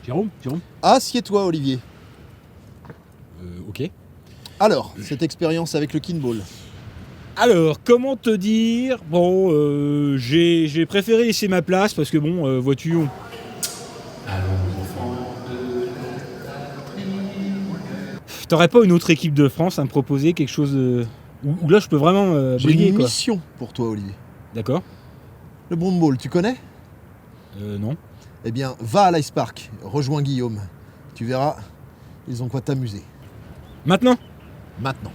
Jérôme. Assieds-toi, Olivier. Ok. Alors, cette expérience avec le kinball. Alors, comment te dire? Bon, j'ai préféré laisser ma place parce que bon, vois-tu, t'aurais pas une autre équipe de France à me proposer, quelque chose où là je peux vraiment J'ai briller, une quoi. mission pour toi, Olivier. D'accord. Le broomball, tu connais? Non. Eh bien, va à l'Ice Park, rejoins Guillaume. Tu verras, ils ont quoi t'amuser. Maintenant? Maintenant.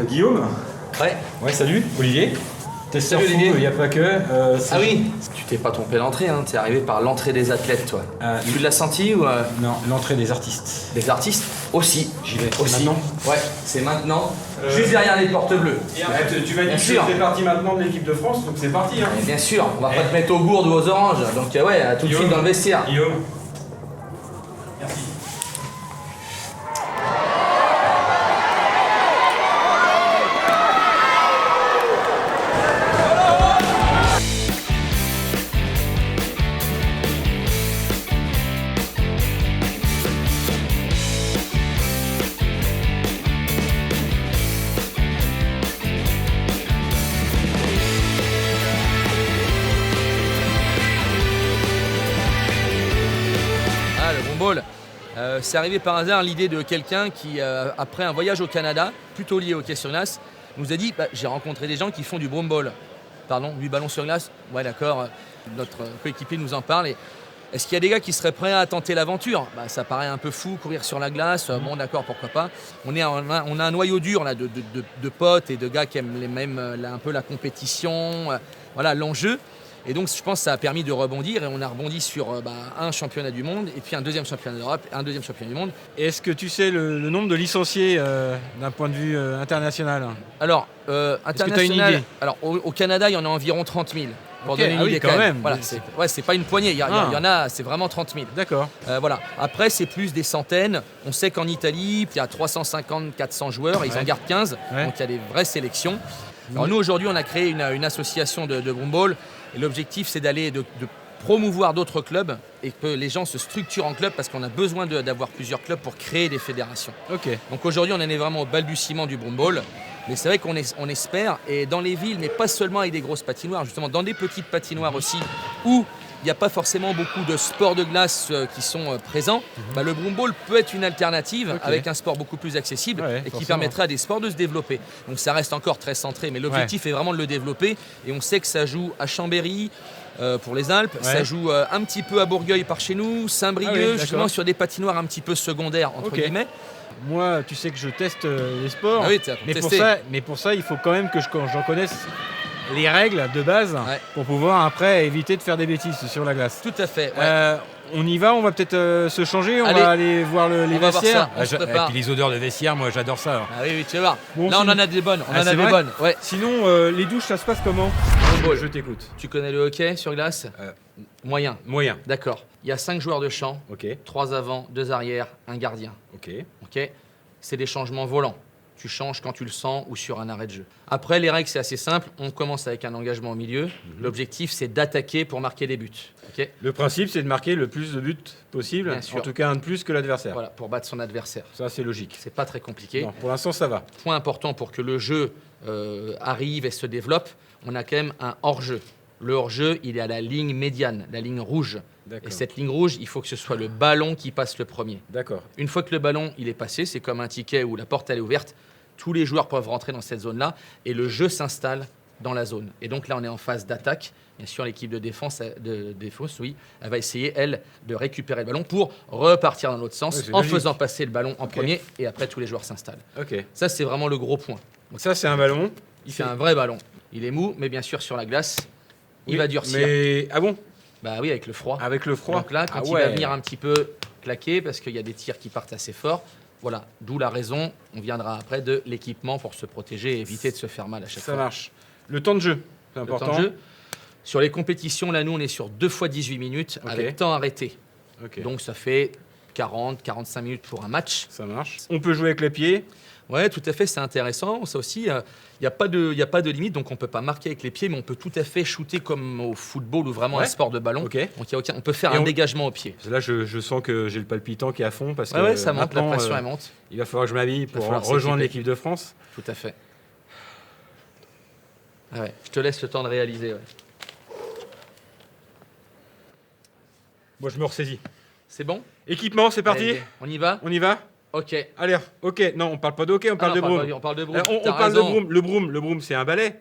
Guillaume? Ouais. Salut, Olivier. Testeur Salut, fou, Olivier. il n'y a pas que. Ah oui, tu t'es pas trompé d'entrée, hein. T'es arrivé par l'entrée des athlètes, toi. Tu l'as senti ou Non, l'entrée des artistes. des artistes? Aussi. J'y vais. Aussi. Maintenant Ouais, c'est maintenant. Juste derrière les portes bleues. Et en fait, tu m'as Bien dit que sûr. tu fais partie maintenant de l'équipe de France, donc c'est parti. Hein. Et bien sûr, on va pas te mettre aux gourdes ou aux oranges. Donc ouais, à tout de Guillaume. suite dans le vestiaire. Guillaume. Merci. Ah, le broomball. C'est arrivé par hasard l'idée de quelqu'un qui, après un voyage au Canada, plutôt lié au hockey sur glace, nous a dit j'ai rencontré des gens qui font du broomball. Pardon, 8 ballons sur glace? Ouais, d'accord. Notre coéquipier nous en parle. Et est-ce qu'il y a des gars qui seraient prêts à tenter l'aventure? Ça paraît un peu fou, courir sur la glace. Bon, d'accord, pourquoi pas. On a un noyau dur là, de potes et de gars qui aiment les mêmes, un peu la compétition, voilà, l'enjeu. Et donc, je pense que ça a permis de rebondir. Et on a rebondi sur un championnat du monde, et puis un deuxième championnat d'Europe, un deuxième championnat du monde. Et est-ce que tu sais le nombre de licenciés d'un point de vue international? Alors, que t'as international. une idée? Alors, au Canada, il y en a environ 30 000. Pour Ok, donner une ah oui, idée quand même. Voilà, c'est pas une poignée. Il y en a, c'est vraiment 30 000. D'accord. Voilà. Après, c'est plus des centaines. On sait qu'en Italie, il y a 350, 400 joueurs. Ils en gardent 15. Ouais. Donc, il y a des vraies sélections. Alors, nous, aujourd'hui, on a créé une association de broomball. Et l'objectif, c'est d'aller de promouvoir d'autres clubs et que les gens se structurent en club parce qu'on a besoin d'avoir plusieurs clubs pour créer des fédérations. Ok. Donc aujourd'hui, on en est vraiment au balbutiement du broomball. Mais c'est vrai qu'on espère, et dans les villes, mais pas seulement avec des grosses patinoires, justement dans des petites patinoires aussi, où il n'y a pas forcément beaucoup de sports de glace qui sont présents, le broomball peut être une alternative avec un sport beaucoup plus accessible et qui forcément. permettrait à des sports de se développer. Donc ça reste encore très centré, mais l'objectif est vraiment de le développer. Et on sait que ça joue à Chambéry, pour les Alpes, ça joue un petit peu à Bourgueil par chez nous, Saint-Brieuc, justement sur des patinoires un petit peu secondaires, entre guillemets. Moi, tu sais que je teste les sports, Ah oui, t'as testé. mais pour ça, il faut quand même que j'en connaisse les règles de base pour pouvoir après éviter de faire des bêtises sur la glace. Tout à fait. Ouais. On y va, on va peut-être se changer, on Allez. va aller voir les On va voir vestiaires. ça, on se Et prépare. puis les odeurs de vestiaire, moi j'adore ça. Alors. Ah oui, tu vas voir. Bon, là, on sinon- en a des bonnes. On en a c'est des vrai bonnes. Ouais. Sinon, les douches, ça se passe comment? Broomball. Je t'écoute. Tu connais le hockey sur glace? Moyen. Moyen. D'accord. Il y a 5 joueurs de champ, Ok. 3 avant, 2 arrière, un gardien. Ok. Ok. C'est des changements volants. Tu changes quand tu le sens ou sur un arrêt de jeu. Après, les règles, c'est assez simple. On commence avec un engagement au milieu. L'objectif, c'est d'attaquer pour marquer des buts. Ok. Le principe, c'est de marquer le plus de buts possible, Bien sûr. en tout cas un de plus que l'adversaire. Voilà, pour battre son adversaire. Ça, c'est logique. C'est pas très compliqué. Non, pour l'instant, ça va. Point important pour que le jeu arrive et se développe, on a quand même un hors-jeu. Le hors-jeu, il est à la ligne médiane, la ligne rouge. D'accord. Et cette ligne rouge, il faut que ce soit le ballon qui passe le premier. D'accord. Une fois que le ballon il est passé, c'est comme un ticket où la porte elle est ouverte, tous les joueurs peuvent rentrer dans cette zone-là et le jeu s'installe dans la zone. Et donc là, on est en phase d'attaque. Bien sûr, l'équipe de défense, oui, elle va essayer, elle, de récupérer le ballon pour repartir dans l'autre sens Oui, c'est en logique. faisant passer le ballon en premier et après, tous les joueurs s'installent. Ok. Ça, c'est vraiment le gros point. Donc ça, c'est un ballon. C'est un vrai ballon. Il est mou, mais bien sûr, sur la glace, il Oui, va durcir. Mais ah bon? Bah oui, avec le froid. Avec le froid. Donc là, quand Ah il ouais. va venir un petit peu claquer, parce qu'il y a des tirs qui partent assez fort, Voilà, d'où la raison, on viendra après, de l'équipement pour se protéger et éviter de se faire mal à chaque fois. Ça marche. Le temps de jeu, c'est Le important. temps de jeu. Sur les compétitions, là, nous, on est sur 2 fois 18 minutes avec temps arrêté. Donc, ça fait 40-45 minutes pour un match. Ça marche. On peut jouer avec les pieds. Ouais, tout à fait, c'est intéressant. Ça aussi, il n'y a pas de limite, donc on ne peut pas marquer avec les pieds, mais on peut tout à fait shooter comme au football ou vraiment un sport de ballon. Donc, on peut faire un dégagement au pied. Là, je sens que j'ai le palpitant qui est à fond. Parce que ouais, ça monte, la pression, elle monte. Il va falloir que je m'habille pour rejoindre l'équipe de France. Tout à fait. Ah ouais, je te laisse le temps de réaliser. Ouais. Bon, je me ressaisis. C'est bon? Équipement, c'est parti. Allez, on y va? On y va? Ok. Allez, ok. Non, on parle pas de hockey, on parle de broom. On parle de broom. On parle de broom. Le broom, c'est un balai.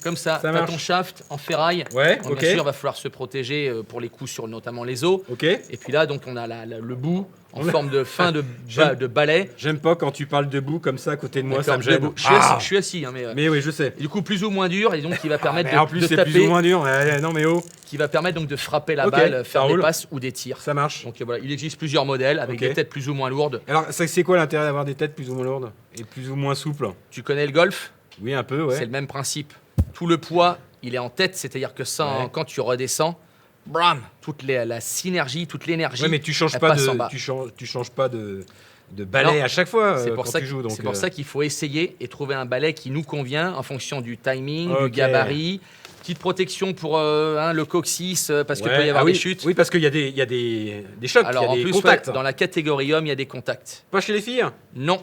Comme ça, t'as ton shaft en ferraille. Ouais, donc, bien sûr, il va falloir se protéger pour les coups sur notamment les os. Ok. Et puis là, donc, on a le bout en forme de fin de balai. J'aime pas quand tu parles debout comme ça à côté de moi, ça me gêne. gêne. Je suis assis, hein, mais oui, je sais. Et du coup, plus ou moins dur, et donc qui va permettre en plus, c'est plus ou moins dur. Non, mais qui va permettre donc de frapper la balle, faire des passes ou des tirs. Ça marche. Donc voilà, il existe plusieurs modèles avec des têtes plus ou moins lourdes. Alors, c'est quoi l'intérêt d'avoir des têtes plus ou moins lourdes et plus ou moins souples? Tu connais le golf? Oui, un peu, ouais. C'est le même principe. Tout le poids, il est en tête, c'est-à-dire que quand tu redescends, bram, toute la synergie, toute l'énergie. Ouais, mais tu changes pas de balai à chaque fois quand tu joues. C'est pour ça qu'il faut essayer et trouver un balai qui nous convient en fonction du timing, du gabarit. Petite protection pour le coccyx parce qu'il peut y avoir des chutes. Oui, parce qu'il y a des chocs, alors, il y a des plus, contacts. Dans la catégorie homme, il y a des contacts. Pas chez les filles? Non.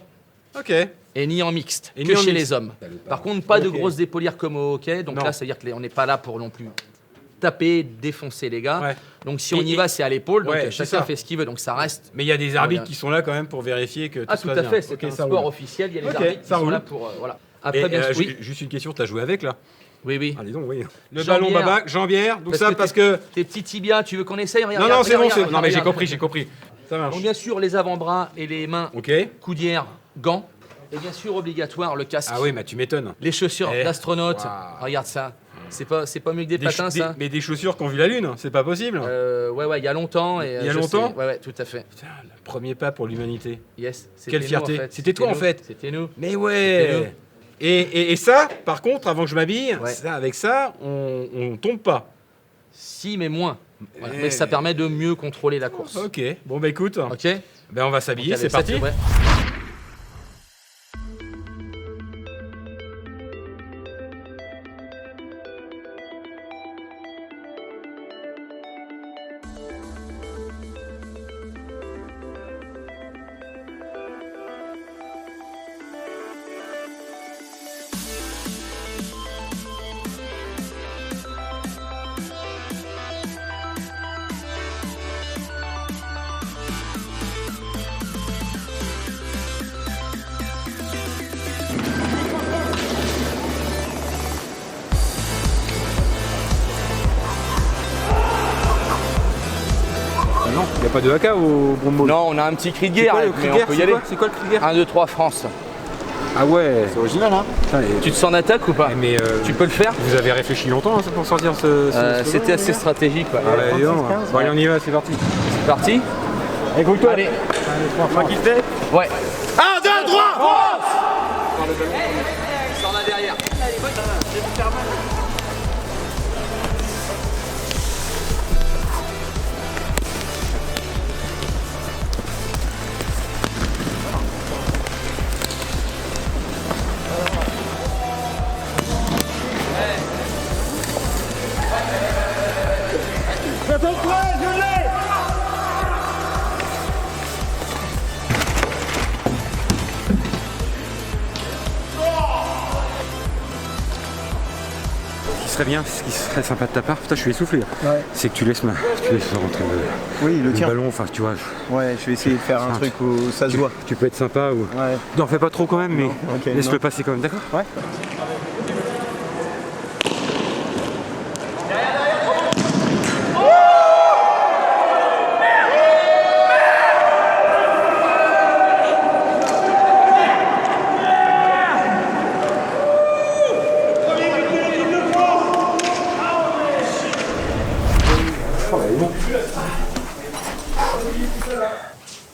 Ok. Et ni en mixte, que chez les hommes. Par contre, pas de grosses épaulières comme au hockey. Donc là, ça veut dire qu'on n'est pas là pour non plus taper, défoncer les gars. Ouais. Donc si on y va, c'est à l'épaule. Donc chacun fait ce qu'il veut. Donc ça reste. Mais il y a des arbitres qui sont là quand même pour vérifier que tout se passe bien. Tout à fait. C'est un sport officiel. Il y a des arbitres qui sont là pour. Voilà. Après, juste une question, tu as joué avec là? Oui. Allez donc, oui. Le ballon babac, jambière. Donc ça, parce que. Tes petits tibias, tu veux qu'on essaye? Non, c'est bon. Non, mais j'ai compris. Ça marche. Donc bien sûr, les avant-bras et les mains. Coudières, gants. Et bien sûr, obligatoire, le casque. Ah oui, mais tu m'étonnes. Les chaussures d'astronaute. Regarde ça. C'est pas mieux que des patins, ça. Mais des chaussures qui ont vu la lune, c'est pas possible. Ouais, il y a longtemps. Il y a longtemps? Ouais, tout à fait. Putain, le premier pas pour l'humanité. Yes. Quelle fierté. C'était toi, en fait. C'était nous. Mais ouais. Et ça, par contre, avant que je m'habille, avec ça, on tombe pas. Si, mais moins. Voilà. Mais ça permet de mieux contrôler la course. Ok. Bon, bah écoute. Ok. On va s'habiller, c'est parti. Non, il n'y a pas de haka au Bromball. Non, on a un petit cri de guerre, mais on peut y aller. C'est quoi le cri de guerre? 1, 2, 3, France. Ah ouais. C'est original, hein? Tu te sens en attaque ou pas? Mais tu peux le faire? Vous avez réfléchi longtemps pour sortir ce c'était assez stratégique. Ouais. Ah bah, bon, allez, on y va, c'est parti. C'est parti? Écoute-toi. Allez. 3 qui fait? Ouais. 1, 2, 3, France! Ça en a derrière. Ce qui serait sympa de ta part, putain, je suis essoufflé. Ouais. C'est que tu laisses rentrer le ballon, enfin tu vois. Ouais, je vais essayer de faire un truc où ça se voit. Tu peux être sympa ou. Ouais. Non, fais pas trop quand même, mais laisse-le non. passer quand même, d'accord? Ouais.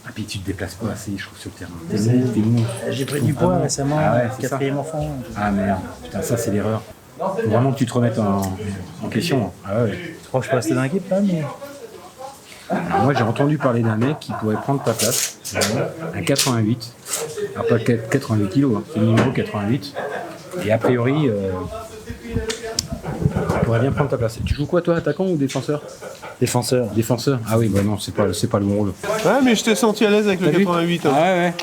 Ah, puis tu te déplaces pas assez, je trouve, sur le terrain. T'es mou. J'ai pris du poids récemment, Ah ouais, c'est 4e enfant. Ah merde, putain, ça c'est l'erreur. Faut vraiment que tu te remettes en question. Ah ouais. Je crois que je peux rester dans l'équipe quand même. Alors moi j'ai entendu parler d'un mec qui pourrait prendre ta place, un 88, alors pas 88 kilos, hein, c'est le numéro 88, et a priori il pourrait bien prendre ta place. Tu joues quoi toi, attaquant ou défenseur? Défenseur. Défenseur? Ah oui, bah non, c'est pas le bon rôle. Ouais, mais je t'ai senti à l'aise avec le 88. Hein. Ah ouais.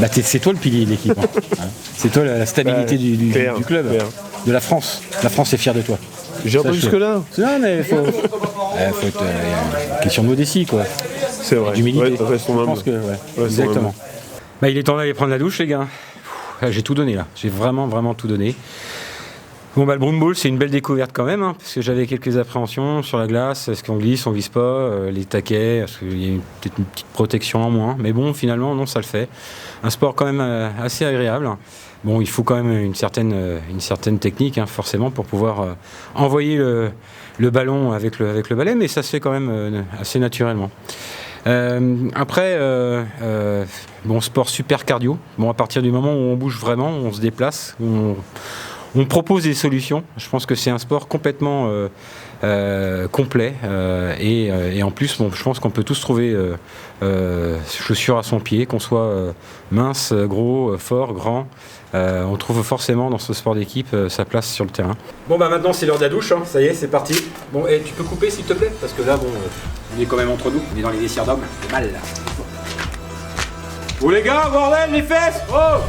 Bah c'est toi le pilier de l'équipe. Hein. C'est toi la stabilité du club, de la France. La France est fière de toi. J'ai un peu jusque-là. Non mais faut être une question de modestie quoi. C'est vrai. D'humilité. Ouais, restons humbles. Je pense que exactement. Bah, il est temps d'aller prendre la douche les gars. J'ai tout donné là. J'ai vraiment tout donné. Bon bah le broom ball c'est une belle découverte quand même, hein, parce que j'avais quelques appréhensions sur la glace, est-ce qu'on glisse, on glisse pas, les taquets, est-ce qu'il y a peut-être une petite protection en moins, mais bon finalement non ça le fait. Un sport quand même assez agréable. Bon il faut quand même une certaine technique hein, forcément pour pouvoir envoyer le ballon avec le balai, mais ça se fait quand même assez naturellement. Après, bon sport super cardio, bon à partir du moment où on bouge vraiment, on se déplace, on propose des solutions. Je pense que c'est un sport complètement complet et en plus, bon, je pense qu'on peut tous trouver chaussures à son pied, qu'on soit mince, gros, fort, grand. On trouve forcément dans ce sport d'équipe sa place sur le terrain. Bon bah maintenant c'est l'heure de la douche, hein. Ça y est, c'est parti. Bon et tu peux couper s'il te plaît parce que là bon, on est quand même entre nous, on est dans les vestiaires d'hommes, c'est mal là. Oh les gars, bordel, les fesses. Oh